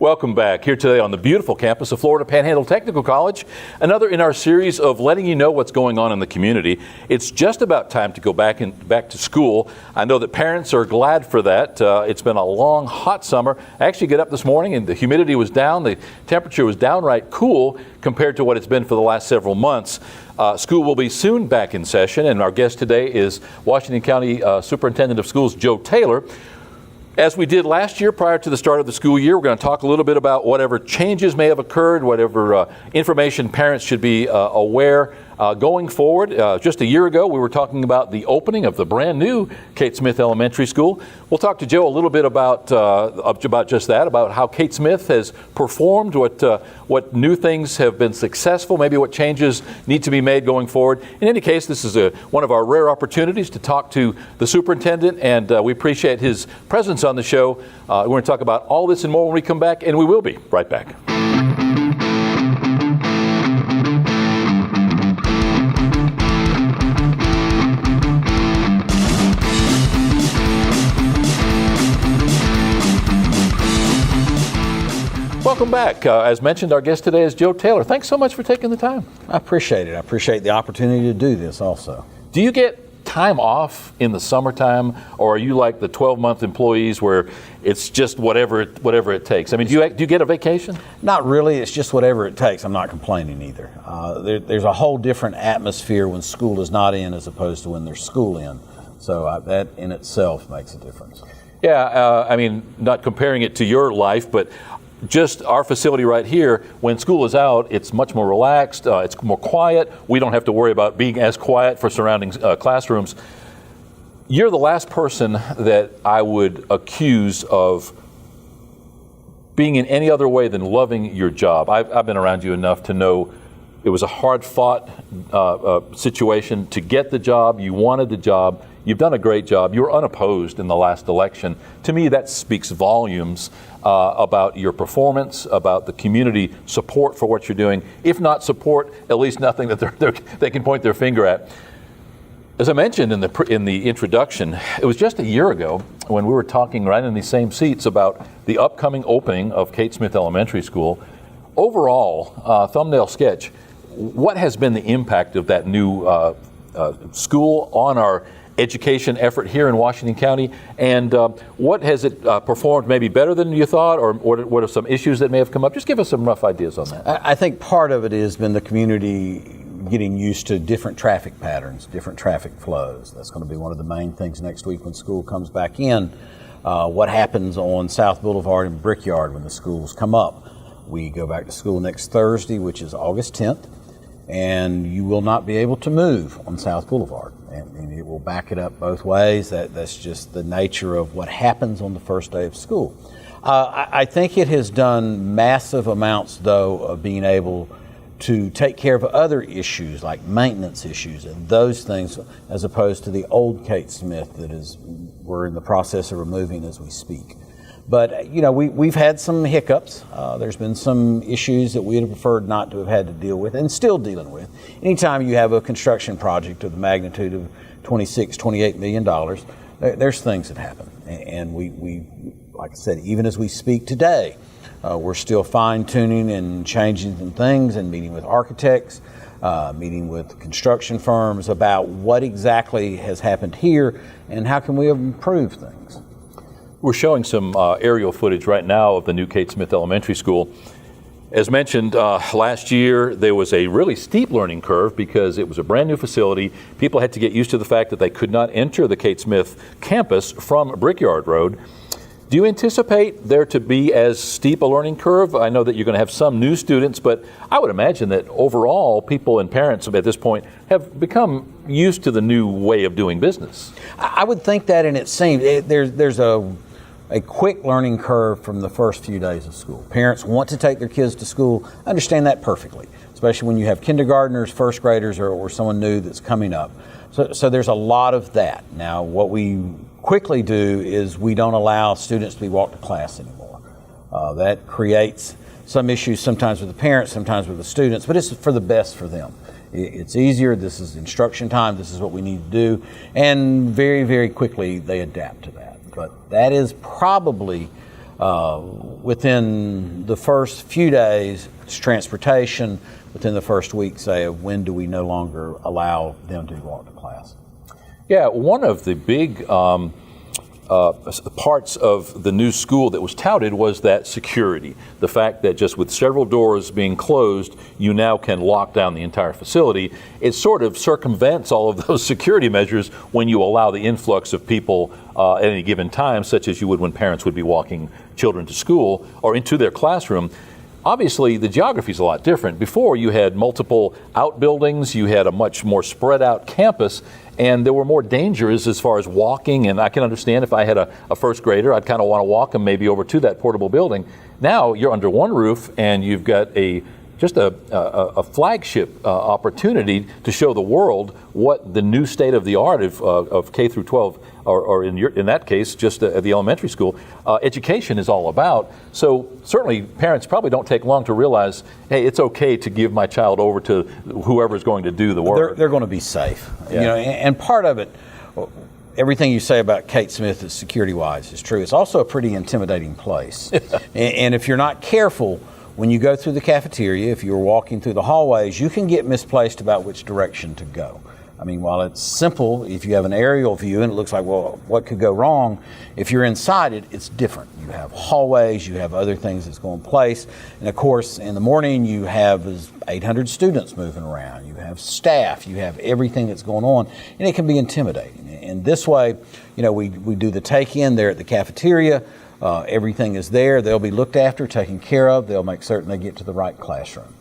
Welcome back here today on the beautiful campus of Florida Panhandle Technical College. Another in our series of letting you know what's going on in the community. It's just about time to go back to school. I know that parents are glad for that. It's been a long, hot summer. I actually get up this morning and the humidity was down. The temperature was downright cool compared to what it's been for the last several months. School will be soon back in session, and our guest today is Washington County Superintendent of Schools Joe Taylor. As we did last year prior to the start of the school year, we're going to talk a little bit about whatever changes may have occurred, whatever information parents should be aware going forward. Just a year ago, we were talking about the opening of the brand new Kate Smith Elementary School. We'll talk to Joe a little bit about just that, about how Kate Smith has performed, what new things have been successful, maybe what changes need to be made going forward. In any case, this is one of our rare opportunities to talk to the superintendent, and we appreciate his presence on the show. We're going to talk about all this and more when we come back, and we will be right back. Welcome back. As mentioned, our guest today is Joe Taylor. Thanks so much for taking the time. I appreciate it. I appreciate the opportunity to do this also. Do you get time off in the summertime, or are you like the 12-month employees where it's just whatever it takes? I mean, do you get a vacation? Not really. It's just whatever it takes. I'm not complaining either. There's a whole different atmosphere when school is not in as opposed to when there's school in. So that in itself makes a difference. Yeah, I mean, not comparing it to your life, but just our facility right here, when school is out, it's much more relaxed, it's more quiet. We don't have to worry about being as quiet for surrounding classrooms. You're the last person that I would accuse of being in any other way than loving your job. I've been around you enough to know it was a hard-fought situation to get the job. You wanted the job. You've done a great job. You were unopposed in the last election. To me, that speaks volumes about your performance, about the community support for what you're doing. If not support, at least nothing that they can point their finger at. As I mentioned in the introduction, it was just a year ago when we were talking right in these same seats about the upcoming opening of Kate Smith Elementary School. Overall, thumbnail sketch, what has been the impact of that new school on our education effort here in Washington County, and what has it performed maybe better than you thought, or what are some issues that may have come up? Just give us some rough ideas on that. I think part of it has been the community getting used to different traffic patterns, different traffic flows. That's going to be one of the main things next week when school comes back in. What happens on South Boulevard and Brickyard when the schools come up. We go back to school next Thursday, which is August 10th, and you will not be able to move on South Boulevard. And it will back it up both ways. That's just the nature of what happens on the first day of school. I think it has done massive amounts, though, of being able to take care of other issues like maintenance issues and those things, as opposed to the old Kate Smith that we're in the process of removing as we speak. But, you know, we've had some hiccups. There's been some issues that we would have preferred not to have had to deal with and still dealing with. Anytime you have a construction project of the magnitude of $28 million, there's things that happen. And we, like I said, even as we speak today, we're still fine-tuning and changing some things and meeting with architects, meeting with construction firms about what exactly has happened here and how can we improve things. We're showing some aerial footage right now of the new Kate Smith Elementary School. As mentioned, last year there was a really steep learning curve because it was a brand new facility. People had to get used to the fact that they could not enter the Kate Smith campus from Brickyard Road. Do you anticipate there to be as steep a learning curve? I know that you're going to have some new students, but I would imagine that overall people and parents at this point have become used to the new way of doing business. I would think that, and it seems there's a quick learning curve from the first few days of school. Parents want to take their kids to school, understand that perfectly, especially when you have kindergartners, first graders, or someone new that's coming up. So there's a lot of that. Now, what we quickly do is we don't allow students to be walked to class anymore. That creates some issues sometimes with the parents, sometimes with the students, but it's for the best for them. It's easier. This is instruction time. This is what we need to do. And very, very quickly they adapt to that. But that is probably Within the first few days, it's transportation. Within the first week, say, of when do we no longer allow them to walk to class? Yeah, one of the big parts of the new school that was touted was that security. The fact that just with several doors being closed, you now can lock down the entire facility. It sort of circumvents all of those security measures when you allow the influx of people at any given time, such as you would when parents would be walking children to school or into their classroom. Obviously, the geography is a lot different. Before, you had multiple outbuildings, you had a much more spread out campus, and there were more dangers as far as walking. And I can understand if I had a first grader, I'd kind of want to walk them maybe over to that portable building. Now, you're under one roof, and you've got just a flagship opportunity to show the world what the new state of the art of K through 12, or in that case, just at the elementary school, education is all about. So certainly parents probably don't take long to realize, hey, it's okay to give my child over to whoever's going to do the work. They're going to be safe. Yeah. And part of it, everything you say about Kate Smith is security-wise is true. It's also a pretty intimidating place. And if you're not careful, when you go through the cafeteria, if you're walking through the hallways, you can get misplaced about which direction to go. I mean, while it's simple, if you have an aerial view and it looks like, well, what could go wrong? If you're inside it, it's different. You have hallways, you have other things that's going place. And of course, in the morning, you have 800 students moving around. You have staff, you have everything that's going on, and it can be intimidating. And this way, we do the take-in there at the cafeteria. Everything is there. They'll be looked after, taken care of. They'll make certain they get to the right classroom.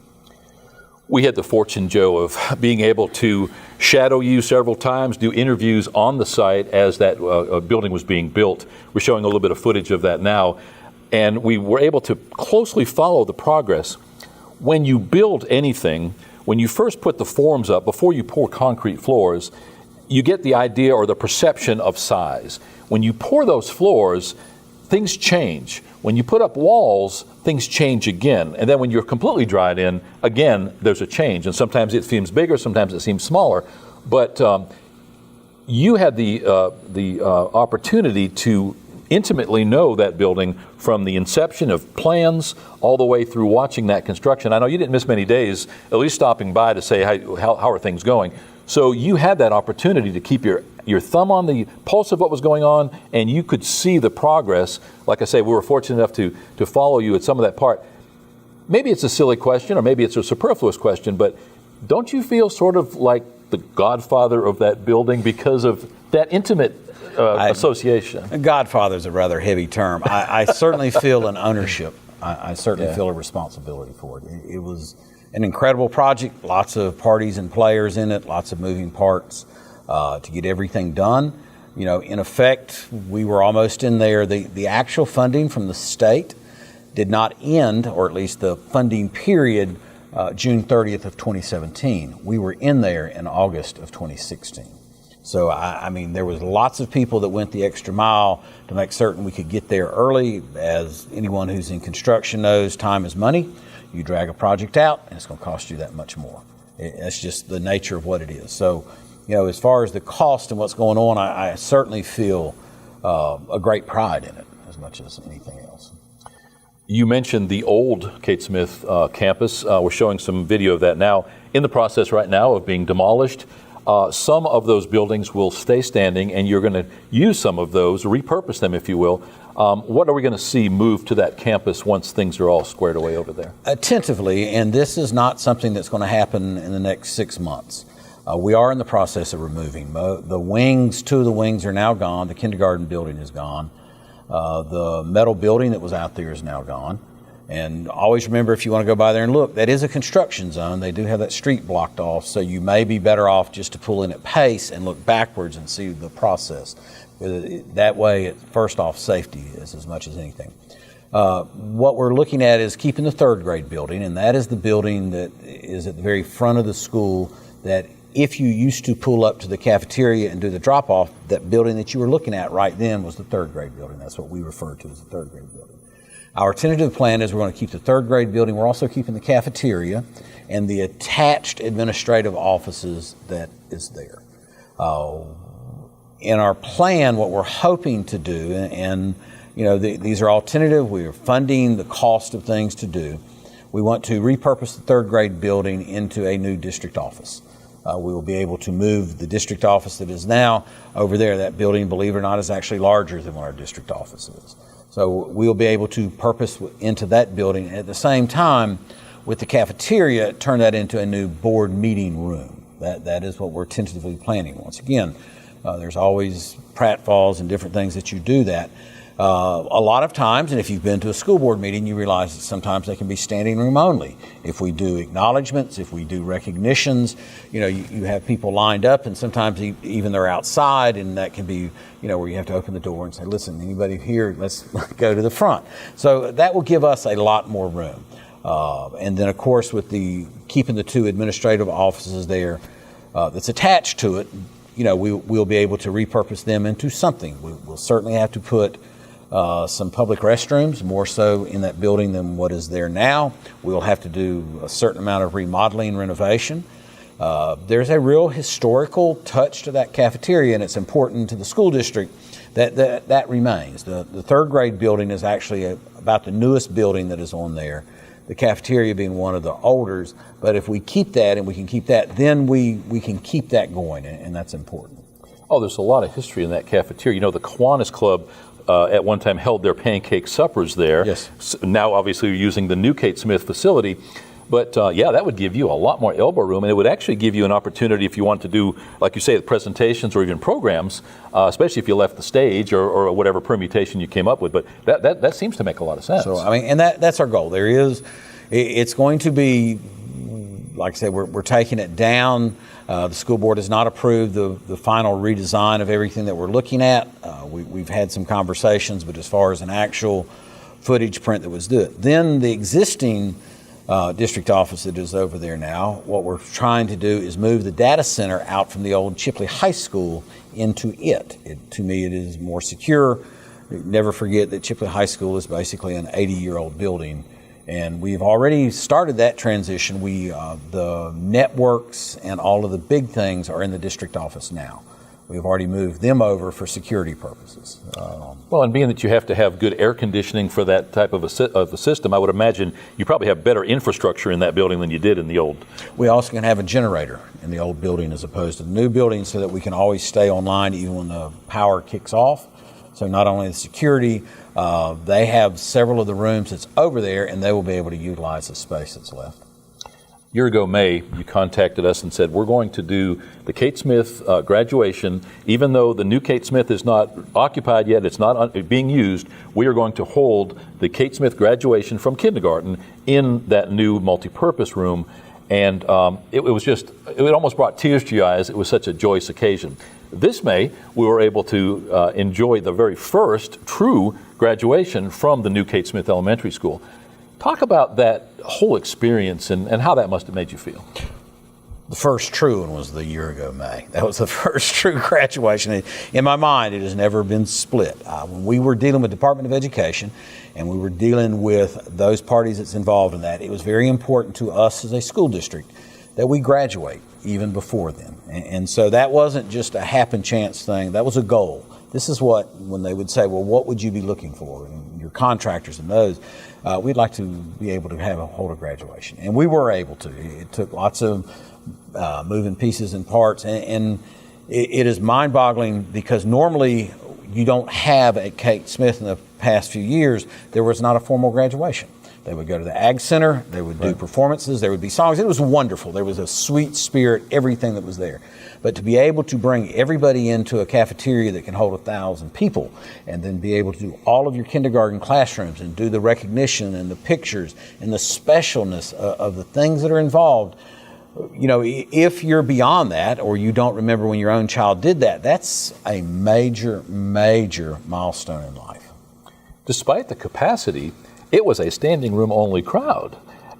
We had the fortune, Joe, of being able to shadow you several times, do interviews on the site as that building was being built. We're showing a little bit of footage of that now. And we were able to closely follow the progress. When you build anything, when you first put the forms up, before you pour concrete floors, you get the idea or the perception of size. When you pour those floors, things change. When you put up walls, things change again. And then when you're completely dried in, again, there's a change. And sometimes it seems bigger, sometimes it seems smaller. But you had the opportunity to intimately know that building from the inception of plans all the way through watching that construction. I know you didn't miss many days, at least stopping by to say, how are things going? So you had that opportunity to keep your thumb on the pulse of what was going on, and you could see the progress. Like I say, we were fortunate enough to follow you at some of that part. Maybe it's a silly question, or maybe it's a superfluous question, but don't you feel sort of like the godfather of that building because of that intimate association? Godfather is a rather heavy term. I certainly feel an ownership. I certainly feel a responsibility for it. It was an incredible project, lots of parties and players in it, lots of moving parts to get everything done. In effect, we were almost in there. The actual funding from the state did not end, or at least the funding period, June 30th of 2017. We were in there in August of 2016. So, I mean, there was lots of people that went the extra mile to make certain we could get there early. As anyone who's in construction knows, time is money. You drag a project out, and it's going to cost you that much more. That's just the nature of what it is. So, as far as the cost and what's going on, I certainly feel a great pride in it as much as anything else. You mentioned the old Kate Smith campus. We're showing some video of that now. In the process right now of being demolished. Some of those buildings will stay standing, and you're going to use some of those, repurpose them, if you will. What are we going to see move to that campus once things are all squared away over there? Tentatively, and this is not something that's going to happen in the next 6 months. We are in the process of removing. The wings, 2 of the wings are now gone. The kindergarten building is gone. The metal building that was out there is now gone. And always remember, if you want to go by there and look, that is a construction zone. They do have that street blocked off, so you may be better off just to pull in at pace and look backwards and see the process. That way, first off, safety is as much as anything. What we're looking at is keeping the 3rd grade building, and that is the building that is at the very front of the school that if you used to pull up to the cafeteria and do the drop-off, that building that you were looking at right then was the 3rd grade building. That's what we refer to as the 3rd grade building. Our tentative plan is we're going to keep the 3rd grade building. We're also keeping the cafeteria and the attached administrative offices that is there. In our plan, what we're hoping to do, and these are all tentative. We are funding the cost of things to do. We want to repurpose the third grade building into a new district office. We will be able to move the district office that is now over there. That building, believe it or not, is actually larger than what our district office is. So we'll be able to purpose into that building. At the same time, with the cafeteria, turn that into a new board meeting room. That is what we're tentatively planning. Once again, there's always pratfalls and different things that you do that. A lot of times, and if you've been to a school board meeting, you realize that sometimes they can be standing room only. If we do acknowledgments, if we do recognitions, you have people lined up, and sometimes even they're outside, and that can be, where you have to open the door and say, listen, anybody here, let's go to the front. So that will give us a lot more room. And then, of course, with keeping the two administrative offices there that's attached to it, we'll be able to repurpose them into something. We'll certainly have to put some public restrooms, more so in that building than what is there now. We'll have to do a certain amount of remodeling, renovation. There's a real historical touch to that cafeteria, and it's important to the school district that remains. The third grade building is actually about the newest building that is on there, the cafeteria being one of the olders. But if we keep that, and we can keep that, then we can keep that going, and that's important. Oh, there's a lot of history in that cafeteria. The Kiwanis Club at one time held their pancake suppers there. Yes. Now, obviously, you're using the new Kate Smith facility. But that would give you a lot more elbow room, and it would actually give you an opportunity if you want to do, like you say, presentations or even programs, especially if you left the stage or whatever permutation you came up with. But that seems to make a lot of sense. So, and that's our goal. It's going to be, like I said, we're taking it down. The school board has not approved the final redesign of everything that we're looking at. We've had some conversations, but as far as an actual footage print that was done, then the existing district office that is over there now, what we're trying to do is move the data center out from the old Chipley High School into it. To me, it is more secure. Never forget that Chipley High School is basically an 80-year-old building, and we've already started that transition. The networks and all of the big things are in the district office now. We've already moved them over for security purposes. Well, and being that you have to have good air conditioning for that type of a system, I would imagine you probably have better infrastructure in that building than you did in the old. We also can have a generator in the old building as opposed to the new building, so that we can always stay online even when the power kicks off. So not only the security, they have several of the rooms that's over there, and they will be able to utilize the space that's left. A year ago, May, you contacted us and said, we're going to do the Kate Smith graduation. Even though the new Kate Smith is not occupied yet, it's not being used, we are going to hold the Kate Smith graduation from kindergarten in that new multi-purpose room. And it almost brought tears to your eyes. It was such a joyous occasion. This May, we were able to enjoy the very first true graduation from the new Kate Smith Elementary School. Talk about that whole experience and how that must have made you feel. The first true one was the year ago, May. That was the first true graduation. In my mind, it has never been split. When we were dealing with Department of Education and we were dealing with those parties that's involved in that, it was very important to us as a school district that we graduate even before then. And so that wasn't just a happen chance thing. That was a goal. This is when they would say, well, what would you be looking for? And your contractors and those, we'd like to be able to hold a graduation. And we were able to. It took lots of moving pieces and parts. And it is mind-boggling because normally you don't have at Kate Smith in the past few years, there was not a formal graduation. They would go to the Ag Center, they would do performances, there would be songs. It was wonderful. There was a sweet spirit, everything that was there. But to be able to bring everybody into a cafeteria that can hold 1,000 people and then be able to do all of your kindergarten classrooms and do the recognition and the pictures and the specialness of the things that are involved, if you're beyond that or you don't remember when your own child did that, that's a major, major milestone in life. Despite the capacity, it was a standing room only crowd.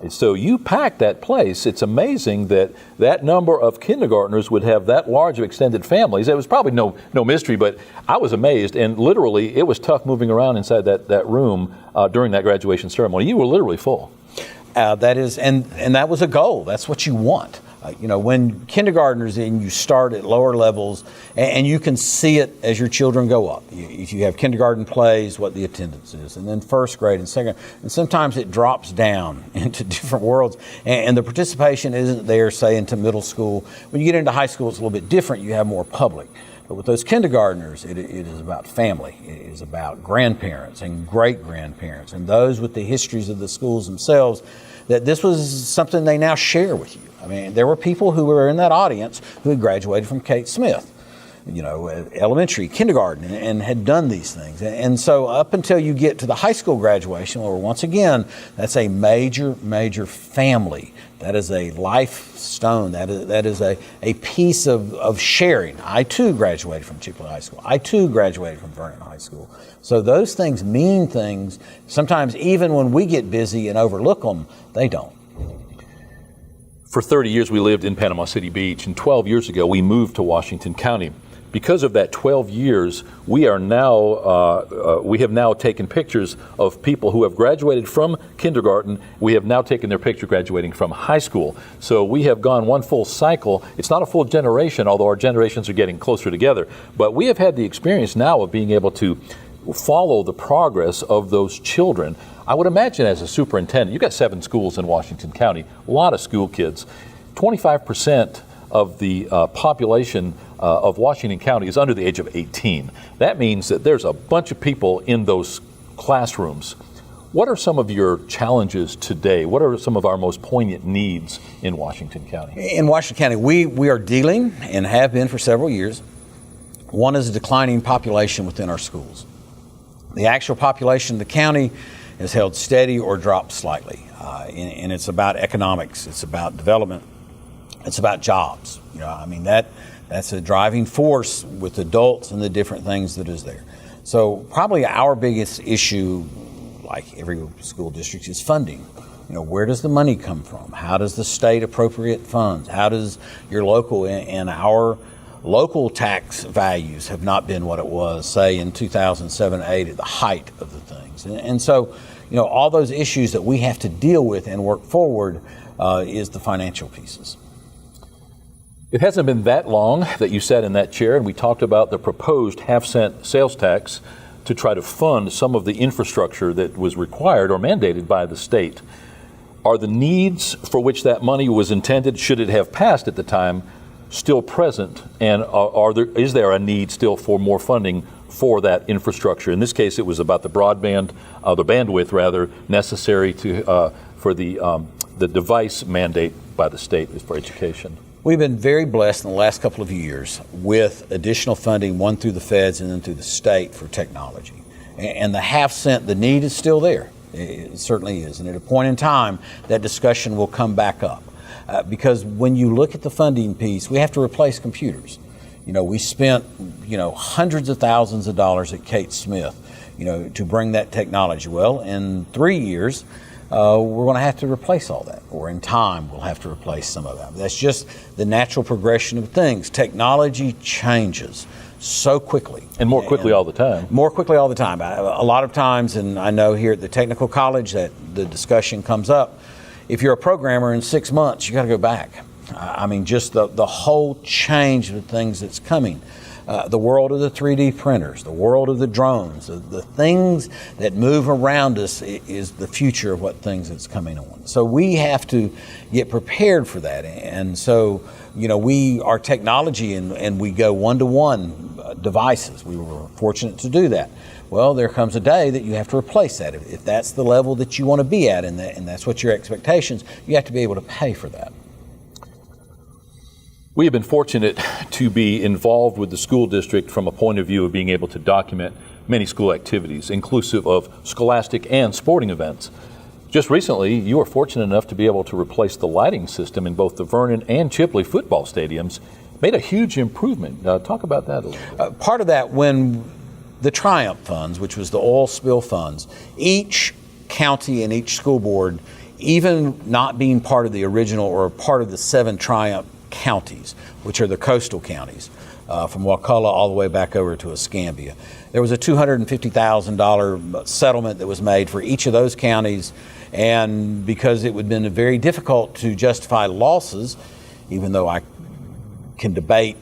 So you packed that place. It's amazing that number of kindergartners would have that large of extended families. It was probably no mystery, but I was amazed. And literally, it was tough moving around inside that room during that graduation ceremony. You were literally full. That is, and that was a goal. That's what you want. When kindergartners and you start at lower levels, and you can see it as your children go up. If you have kindergarten plays, what the attendance is, and then first grade and second, and sometimes it drops down into different worlds, and the participation isn't there, say, into middle school. When you get into high school, it's a little bit different. You have more public. But with those kindergartners, it is about family. It is about grandparents and great-grandparents and those with the histories of the schools themselves, that this was something they now share with you. I mean, there were people who were in that audience who had graduated from Kate Smith, elementary, kindergarten, and had done these things. And so up until you get to the high school graduation, where once again, that's a major, major family. That is a life stone. That is a piece of sharing. I too graduated from Chipley High School. I too graduated from Vernon High School. So those things mean things. Sometimes even when we get busy and overlook them, they don't. For 30 years, we lived in Panama City Beach, and 12 years ago, we moved to Washington County. Because of that 12 years, we have now taken pictures of people who have graduated from kindergarten. We have now taken their picture graduating from high school. So we have gone one full cycle. It's not a full generation, although our generations are getting closer together. But we have had the experience now of being able to follow the progress of those children. I would imagine as a superintendent, you've got 7 schools in Washington County, a lot of school kids. 25% of the population of Washington County is under the age of 18. That means that there's a bunch of people in those classrooms. What are some of your challenges today? What are some of our most poignant needs in Washington County? In Washington County, we are dealing, and have been for several years, one is a declining population within our schools. The actual population of the county is held steady or dropped slightly. And it's about economics, it's about development, it's about jobs. That's a driving force with adults and the different things that is there. So probably our biggest issue, like every school district, is funding. Where does the money come from? How does the state appropriate funds? How does your local and our local tax values have not been what it was, say, in 2007-8 at the height of the things. And so, all those issues that we have to deal with and work forward is the financial pieces. It hasn't been that long that you sat in that chair and we talked about the proposed half-cent sales tax to try to fund some of the infrastructure that was required or mandated by the state. Are the needs for which that money was intended, should it have passed at the time, still present, and is there a need still for more funding for that infrastructure? In this case, it was about the broadband, the bandwidth rather, necessary for the device mandate by the state for education. We've been very blessed in the last couple of years with additional funding, one through the feds and then through the state for technology. And the half cent, the need is still there. It certainly is. And at a point in time, that discussion will come back up. Because when you look at the funding piece, we have to replace computers. We spent, hundreds of thousands of dollars at Kate Smith, to bring that technology. Well, in 3 years, we're going to have to replace all that. Or in time, we'll have to replace some of that. That's just the natural progression of things. Technology changes so quickly. And more quickly all the time. More quickly all the time. A lot of times, and I know here at the technical college that the discussion comes up, if you're a programmer in 6 months, you got to go back. Just the whole change of things that's coming. The world of the 3D printers, the world of the drones, the things that move around us is the future of what things that's coming on. So we have to get prepared for that. And so, we are technology and we go one-to-one devices. We were fortunate to do that. Well, there comes a day that you have to replace that. If that's the level that you want to be at and that's what your expectations, you have to be able to pay for that. We have been fortunate to be involved with the school district from a point of view of being able to document many school activities, inclusive of scholastic and sporting events. Just recently, you were fortunate enough to be able to replace the lighting system in both the Vernon and Chipley football stadiums. Made a huge improvement. Talk about that a little bit. Part of that, when the Triumph funds, which was the oil spill funds, each county and each school board, even not being part of the original or part of the 7 Triumph counties, which are the coastal counties, from Wakulla all the way back over to Escambia. There was a $250,000 settlement that was made for each of those counties, and because it would have been very difficult to justify losses, even though I can debate,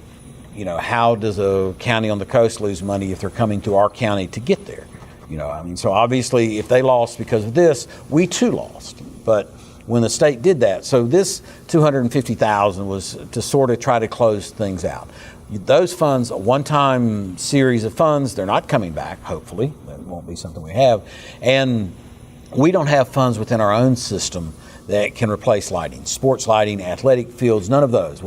how does a county on the coast lose money if they're coming to our county to get there? So obviously if they lost because of this, we too lost. But when the state did that, so this $250,000 was to sort of try to close things out. Those funds, a one-time series of funds, they're not coming back, hopefully. That won't be something we have. And we don't have funds within our own system that can replace lighting, sports lighting, athletic fields, none of those.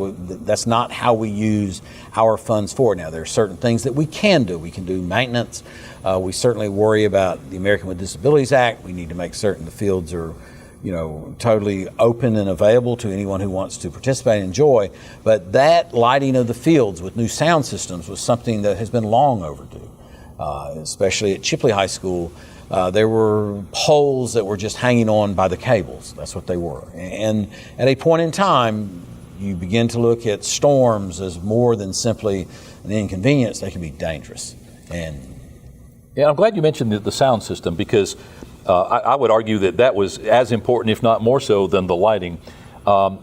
That's not how we use our funds for. Now, there are certain things that we can do. We can do maintenance. We certainly worry about the American with Disabilities Act. We need to make certain the fields are, totally open and available to anyone who wants to participate and enjoy. But that lighting of the fields with new sound systems was something that has been long overdue, especially at Chipley High School. There were poles that were just hanging on by the cables. That's what they were. And at a point in time, you begin to look at storms as more than simply an inconvenience. They can be dangerous. Yeah, I'm glad you mentioned the sound system, because I would argue that was as important, if not more so, than the lighting. At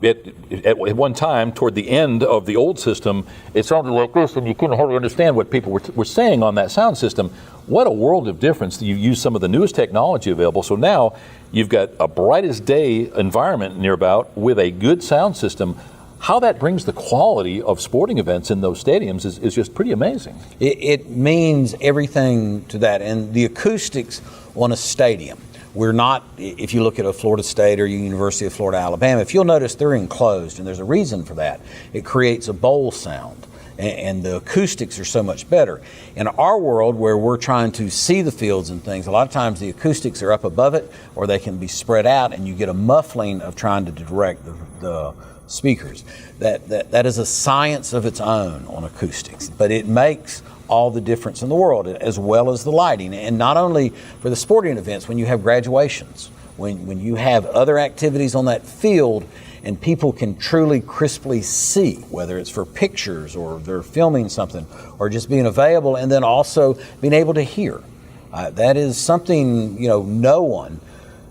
one time, toward the end of the old system, it sounded like this, and you couldn't hardly understand what people were saying on that sound system. What a world of difference. You use some of the newest technology available. So now you've got a bright as day environment nearby with a good sound system. How that brings the quality of sporting events in those stadiums is just pretty amazing. It means everything to that. And the acoustics on a stadium, we're not, if you look at a Florida State or University of Florida, Alabama, if you'll notice, they're enclosed, and there's a reason for that. It creates a bowl sound, and the acoustics are so much better. In our world, where we're trying to see the fields and things, a lot of times the acoustics are up above it, or they can be spread out, and you get a muffling of trying to direct the speakers. That is a science of its own on acoustics, but it makes all the difference in the world, as well as the lighting. And not only for the sporting events, when you have graduations, when you have other activities on that field, and people can truly crisply see, whether it's for pictures or they're filming something or just being available, and then also being able to hear. That is something, no one,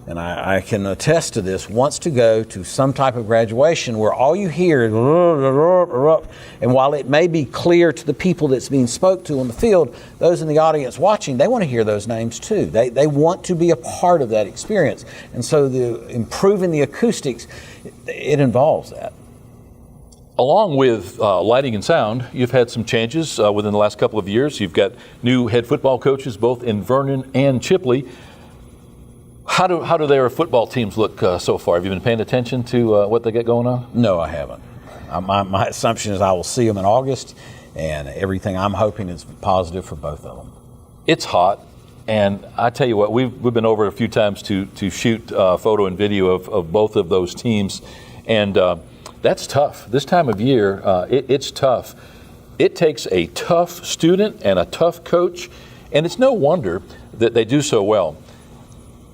and I can attest to this, wants to go to some type of graduation where all you hear is, and while it may be clear to the people that's being spoke to on the field, those in the audience watching, they want to hear those names too. They want to be a part of that experience. And so improving the acoustics, it involves that. Along with lighting and sound, you've had some changes within the last couple of years. You've got new head football coaches both in Vernon and Chipley. How do their football teams look so far? Have you been paying attention to what they get going on? No, I haven't. My assumption is I will see them in August, and everything I'm hoping is positive for both of them. It's hot, and I tell you what, we've been over a few times to shoot photo and video of both of those teams, and that's tough. This time of year, it's tough. It takes a tough student and a tough coach, and it's no wonder that they do so well.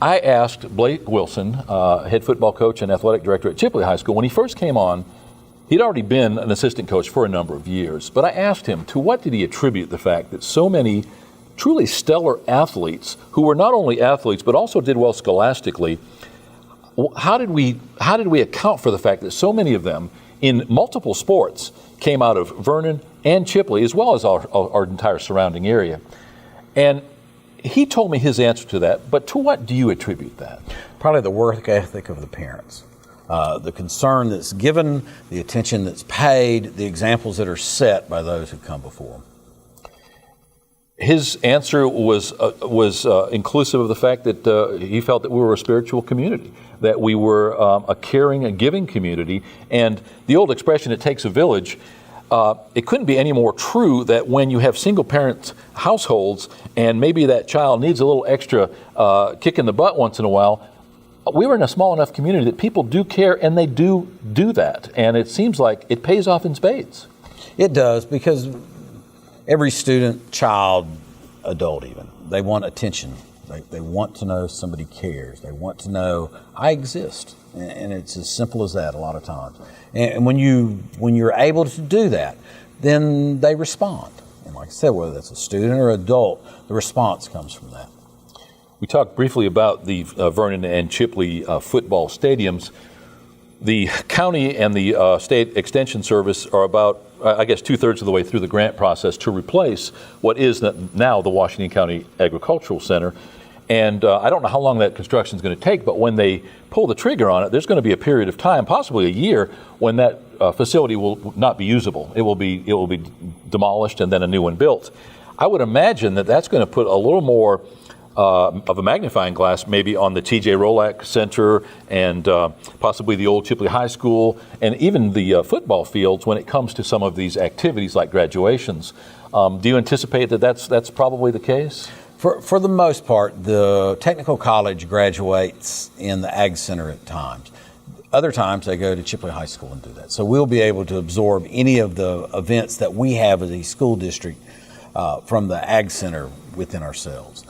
I asked Blake Wilson, head football coach and athletic director at Chipley High School, when he first came on. He'd already been an assistant coach for a number of years, but I asked him, to what did he attribute the fact that so many truly stellar athletes, who were not only athletes but also did well scholastically, how did we account for the fact that so many of them in multiple sports came out of Vernon and Chipley, as well as our entire surrounding area? And he told me his answer to that, but to what do you attribute that? Probably the work ethic of the parents. The concern that's given, the attention that's paid, the examples that are set by those who come before them. His answer was inclusive of the fact that he felt that we were a spiritual community, that we were a caring and giving community, and the old expression, it takes a village. It couldn't be any more true that when you have single-parent households and maybe that child needs a little extra kick in the butt once in a while, we were in a small enough community that people do care, and they do that. And it seems like it pays off in spades. It does, because every student, child, adult even, they want attention. They want to know somebody cares. They want to know I exist. And it's as simple as that a lot of times. And when you're able to do that, then they respond. And like I said, whether that's a student or adult, the response comes from that. We talked briefly about the Vernon and Chipley football stadiums. the county and the state extension service are about, I guess, 2/3 of the way through the grant process to replace what is now the Washington County Agricultural Center. And I don't know how long that construction is going to take, but when they pull the trigger on it, there's going to be a period of time, possibly a year, when that facility will not be usable. It will be demolished and then a new one built. I would imagine that that's going to put a little more of a magnifying glass maybe on the T.J. Rolak Center and possibly the old Chipley High School and even the football fields when it comes to some of these activities like graduations. Do you anticipate that that's probably the case? For the most part, the technical college graduates in the Ag Center at times. Other times they go to Chipley High School and do that. So we'll be able to absorb any of the events that we have as a school district from the Ag Center within ourselves.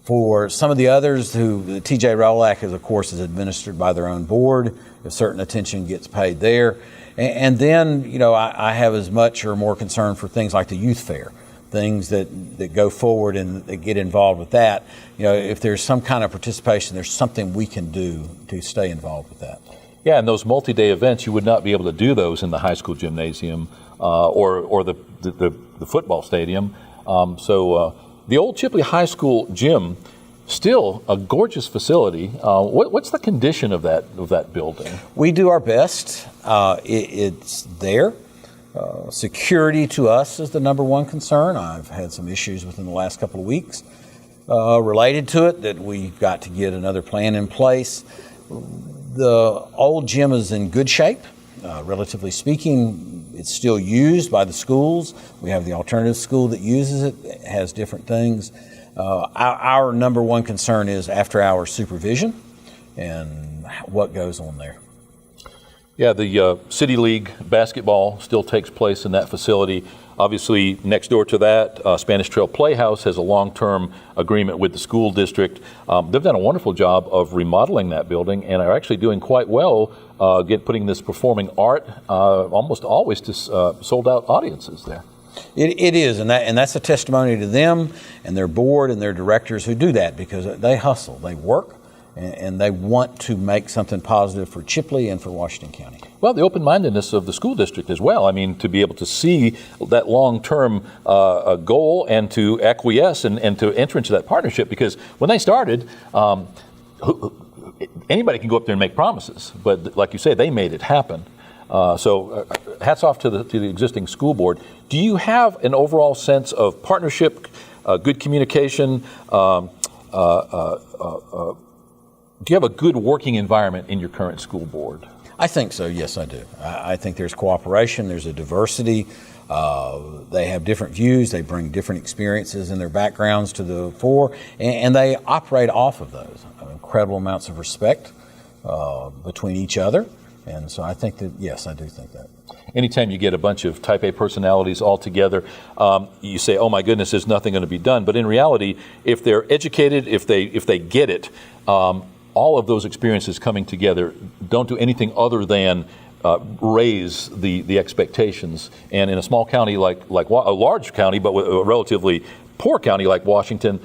For some of the others the T.J. Rolak, of course, is administered by their own board. If certain attention gets paid there. And then, I have as much or more concern for things like the youth fair. Things that go forward and that get involved with that. If there's some kind of participation, there's something we can do to stay involved with that. Yeah, and those multi-day events, you would not be able to do those in the high school gymnasium or the football stadium. So the old Chipley High School gym, still a gorgeous facility. What's the condition of that building? We do our best. It's there. Security to us is the number one concern. I've had some issues within the last couple of weeks related to it that we've got to get another plan in place. The old gym is in good shape. Relatively speaking, it's still used by the schools. We have the alternative school that uses it. It has different things. Our number one concern is after-hour supervision and what goes on there. Yeah, the City League basketball still takes place in that facility. Obviously, next door to that, Spanish Trail Playhouse has a long-term agreement with the school district. They've done a wonderful job of remodeling that building and are actually doing quite well putting this performing art almost always to sold-out audiences there. It is, and that's a testimony to them and their board and their directors who do that because they hustle, they work, and they want to make something positive for Chipley and for Washington County. Well, the open-mindedness of the school district as well. I mean, to be able to see that long-term goal and to acquiesce and to enter into that partnership, because when they started, anybody can go up there and make promises, but like you say, they made it happen. So hats off to the existing school board. Do you have an overall sense of partnership, good communication, do you have a good working environment in your current school board? I think so, yes, I do. I think there's cooperation, there's a diversity. They have different views, they bring different experiences and their backgrounds to the fore, and they operate off of those. Incredible amounts of respect between each other. And so I think that, yes, I do think that. Anytime you get a bunch of type A personalities all together, you say, oh my goodness, there's nothing going to be done. But in reality, if they're educated, if they get it, all of those experiences coming together don't do anything other than raise the expectations. And in a small county like a large county, but a relatively poor county like Washington,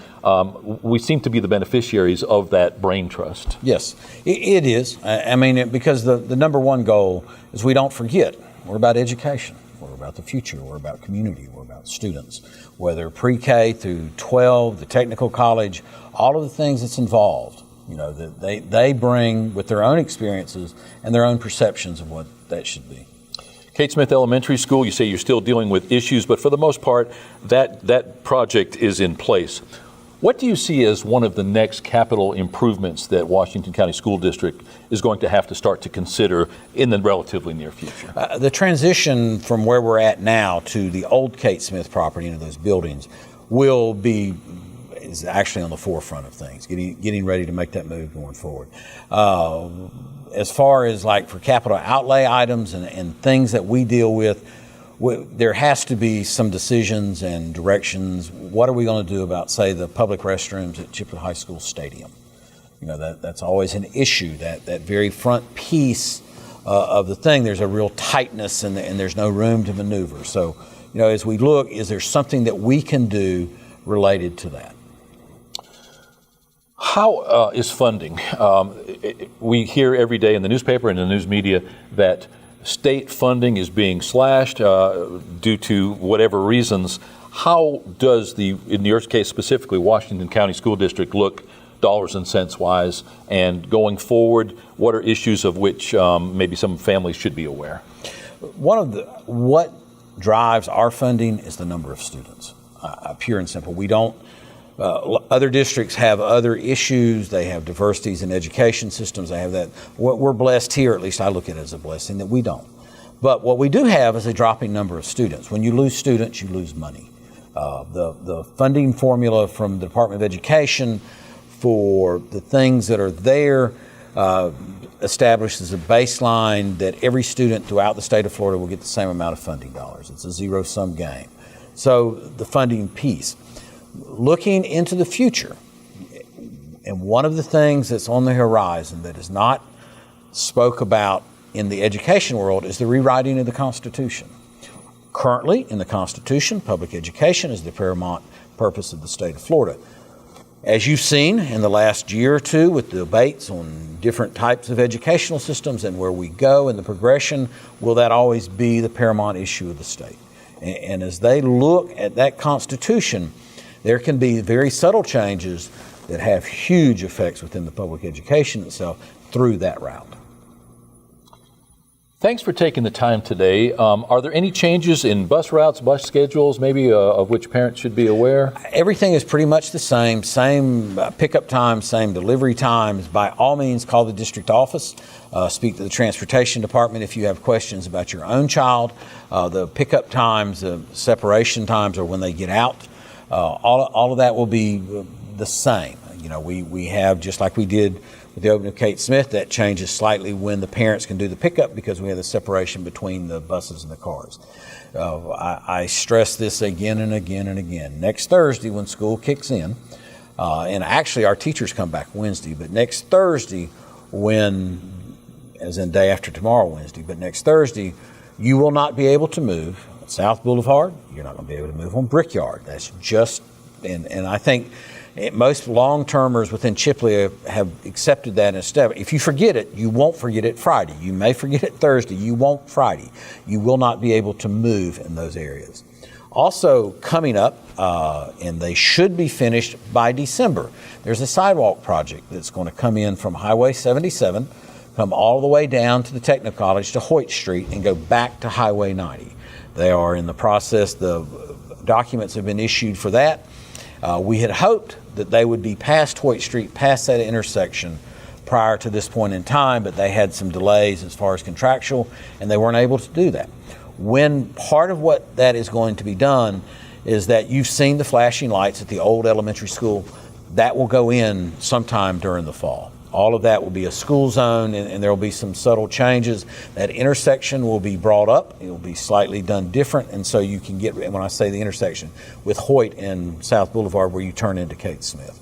we seem to be the beneficiaries of that brain trust. Yes, it is. I mean, because the number one goal is we don't forget. We're about education. We're about the future. We're about community. We're about students. Whether pre-K through 12, the technical college, all of the things that's involved, that they bring with their own experiences and their own perceptions of what that should be. Kate Smith Elementary School, you say you're still dealing with issues, but for the most part, that project is in place. What do you see as one of the next capital improvements that Washington County School District is going to have to start to consider in the relatively near future? The transition from where we're at now to the old Kate Smith property into those buildings is actually on the forefront of things, getting ready to make that move going forward. As far as like for capital outlay items and things that we deal with, there has to be some decisions and directions. What are we going to do about, say, the public restrooms at Chipley High School Stadium? That's always an issue, that very front piece of the thing. There's a real tightness and there's no room to maneuver. So, as we look, is there something that we can do related to that? How is funding? we hear every day in the newspaper and in the news media that state funding is being slashed due to whatever reasons. How does in your case specifically, Washington County School District look dollars and cents wise, and going forward, what are issues of which maybe some families should be aware? What drives our funding is the number of students, pure and simple. We don't. Other districts have other issues. They have diversities in education systems. They have that. We're blessed here, at least I look at it as a blessing, that we don't. But what we do have is a dropping number of students. When you lose students, you lose money. The funding formula from the Department of Education for the things that are there establishes a baseline that every student throughout the state of Florida will get the same amount of funding dollars. It's a zero-sum game. So the funding piece. Looking into the future, and one of the things that's on the horizon that is not spoke about in the education world is the rewriting of the Constitution. Currently, in the Constitution, public education is the paramount purpose of the state of Florida. As you've seen in the last year or two with the debates on different types of educational systems and where we go and the progression, will that always be the paramount issue of the state? And as they look at that Constitution, there can be very subtle changes that have huge effects within the public education itself through that route. Thanks for taking the time today. Are there any changes in bus routes, bus schedules, maybe of which parents should be aware? Everything is pretty much the same pickup times, same delivery times. By all means, call the district office, speak to the transportation department if you have questions about your own child. The pickup times, the separation times, or when they get out. All of that will be the same. You know, we have, just like we did with the opening of Kate Smith, that changes slightly when the parents can do the pickup because we have the separation between the buses and the cars. I stress this again and again and again. Next Thursday when school kicks in, and actually our teachers come back Wednesday, but next Thursday as in day after tomorrow Wednesday, but next Thursday, you will not be able to move South Boulevard. You're not going to be able to move on Brickyard. That's just, and I think most long-termers within Chipley have accepted that instead. If you forget it, you won't forget it Friday. You may forget it Thursday. You won't Friday. You will not be able to move in those areas. Also coming up, and they should be finished by December, there's a sidewalk project that's going to come in from Highway 77, come all the way down to the Techno College to Hoyt Street and go back to Highway 90. They are in the process. The documents have been issued for that. We had hoped that they would be past Hoyt Street, past that intersection prior to this point in time, but they had some delays as far as contractual, and they weren't able to do that. When part of what that is going to be done is that you've seen the flashing lights at the old elementary school. That will go in sometime during the fall. All of that will be a school zone, and there will be some subtle changes. That intersection will be brought up. It will be slightly done different, and so you can get, when I say the intersection, with Hoyt and South Boulevard where you turn into Kate Smith.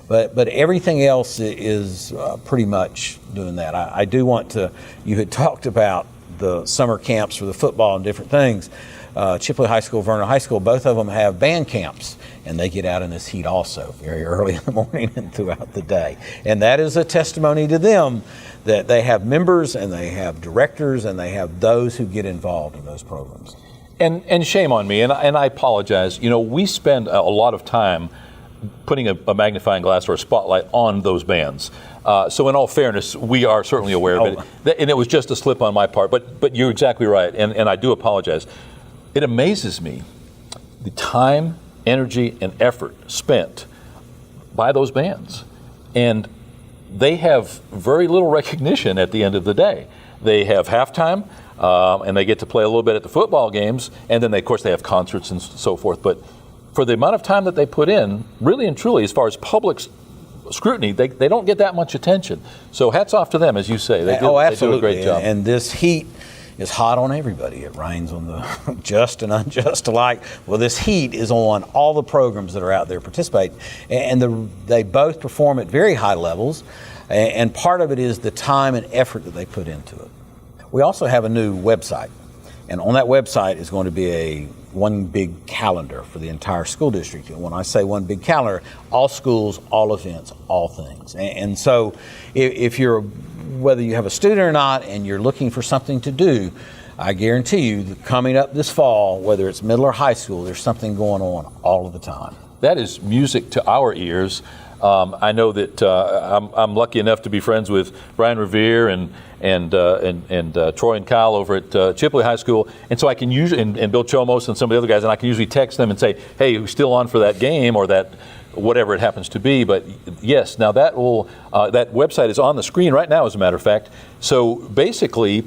But everything else is pretty much doing that. I do want to, you had talked about the summer camps for the football and different things. Chipley High School, Vernon High School, both of them have band camps, and they get out in this heat also very early in the morning and throughout the day. And that is a testimony to them that they have members and they have directors and they have those who get involved in those programs. And shame on me, and I apologize. You know, we spend a lot of time putting a magnifying glass or a spotlight on those bands. So in all fairness, we are certainly aware of it. And it was just a slip on my part, but you're exactly right, and I do apologize. It amazes me the time, energy, and effort spent by those bands. And they have very little recognition at the end of the day. They have halftime, and they get to play a little bit at the football games, and then, of course, they have concerts and so forth. But for the amount of time that they put in, really and truly, as far as public scrutiny, they don't get that much attention. So hats off to them, as you say. They do a great job. And this heat is hot on everybody. It rains on the just and unjust alike. Well, this heat is on all the programs that are out there participating, and they both perform at very high levels, and part of it is the time and effort that they put into it. We also have a new website. And on that website is going to be one big calendar for the entire school district. And when I say one big calendar, all schools, all events, all things. And so if you're, whether you have a student or not, and you're looking for something to do, I guarantee you that coming up this fall, whether it's middle or high school, there's something going on all of the time. That is music to our ears. I know that I'm lucky enough to be friends with Brian Revere and Troy and Kyle over at Chipley High School, and so I can usually, and Bill Chomos and some of the other guys, and I can usually text them and say, hey, who's still on for that game or that whatever it happens to be. But yes, now that website is on the screen right now, as a matter of fact. So basically,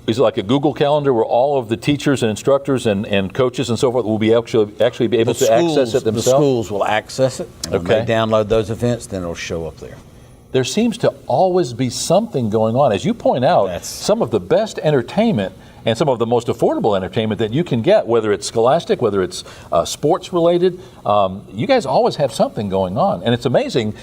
is it like a Google Calendar where all of the teachers and instructors and coaches and so forth will be actually be able to access it themselves? The schools will access it. And when they download those events, then it'll show up there. There seems to always be something going on. As you point out, some of the best entertainment and some of the most affordable entertainment that you can get, whether it's scholastic, whether it's sports related, you guys always have something going on. And it's amazing,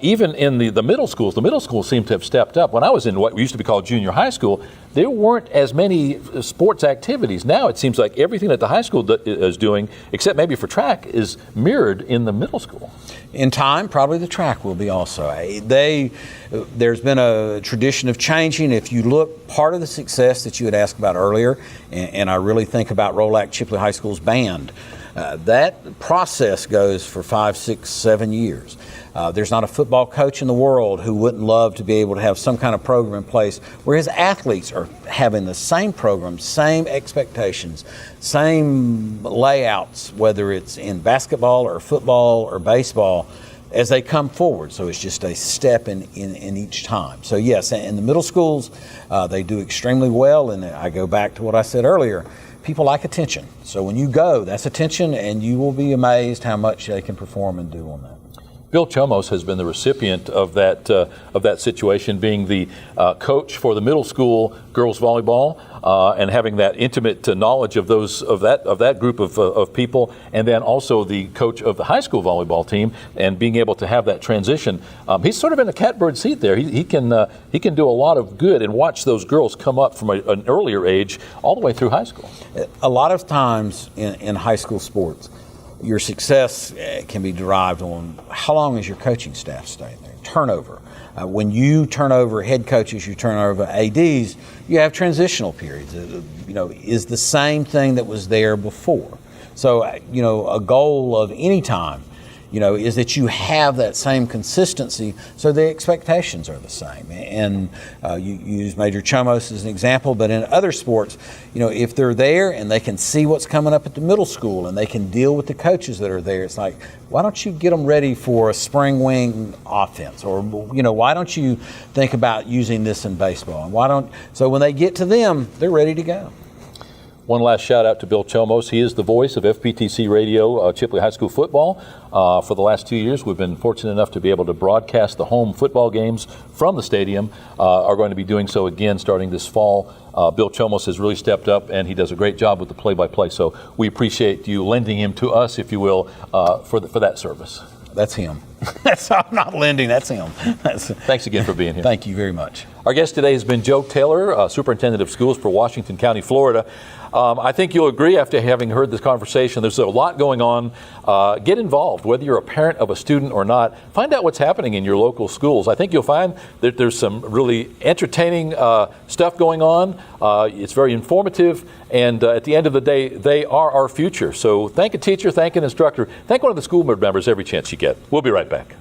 even in the middle schools seem to have stepped up. When I was in what used to be called junior high school, there weren't as many sports activities. Now it seems like everything that the high school is doing, except maybe for track, is mirrored in the middle school. In time, probably the track will be also. There's been a tradition of changing. If you look, part of the success that you had asked about earlier, and I really think about Rolac Chipley High School's band, that process goes for 5, 6, 7 years. There's not a football coach in the world who wouldn't love to be able to have some kind of program in place where his athletes are having the same program, same expectations, same layouts, whether it's in basketball or football or baseball, as they come forward. So it's just a step in each time. So yes, in the middle schools, they do extremely well. And I go back to what I said earlier. People like attention. So when you go, that's attention, and you will be amazed how much they can perform and do on that. Bill Chomos has been the recipient of that situation, being the coach for the middle school girls volleyball, and having that intimate knowledge of that group of people, and then also the coach of the high school volleyball team, and being able to have that transition. He's sort of in a catbird seat there. He can do a lot of good and watch those girls come up from an earlier age all the way through high school. A lot of times in high school sports, your success can be derived on how long is your coaching staff staying there. Turnover. When you turn over head coaches, you turn over ADs, you have transitional periods. Is the same thing that was there before. So, a goal of any time, is that you have that same consistency, so the expectations are the same. And you use Major Chomos as an example, but in other sports, if they're there and they can see what's coming up at the middle school and they can deal with the coaches that are there, it's like, why don't you get them ready for a spring wing offense? Or, why don't you think about using this in baseball? And so when they get to them, they're ready to go. One last shout out to Bill Chomos. He is the voice of FPTC Radio, Chipley High School football. For the last 2 years, we've been fortunate enough to be able to broadcast the home football games from the stadium. Are going to be doing so again starting this fall. Bill Chomos has really stepped up, and he does a great job with the play-by-play. So we appreciate you lending him to us, if you will, for that service. That's him. I'm not lending, that's him. Thanks again for being here. Thank you very much. Our guest today has been Joe Taylor, Superintendent of Schools for Washington County, Florida. I think you'll agree after having heard this conversation, there's a lot going on. Get involved, whether you're a parent of a student or not. Find out what's happening in your local schools. I think you'll find that there's some really entertaining stuff going on. It's very informative, and at the end of the day, they are our future. So thank a teacher, thank an instructor, thank one of the school board members every chance you get. We'll be right back.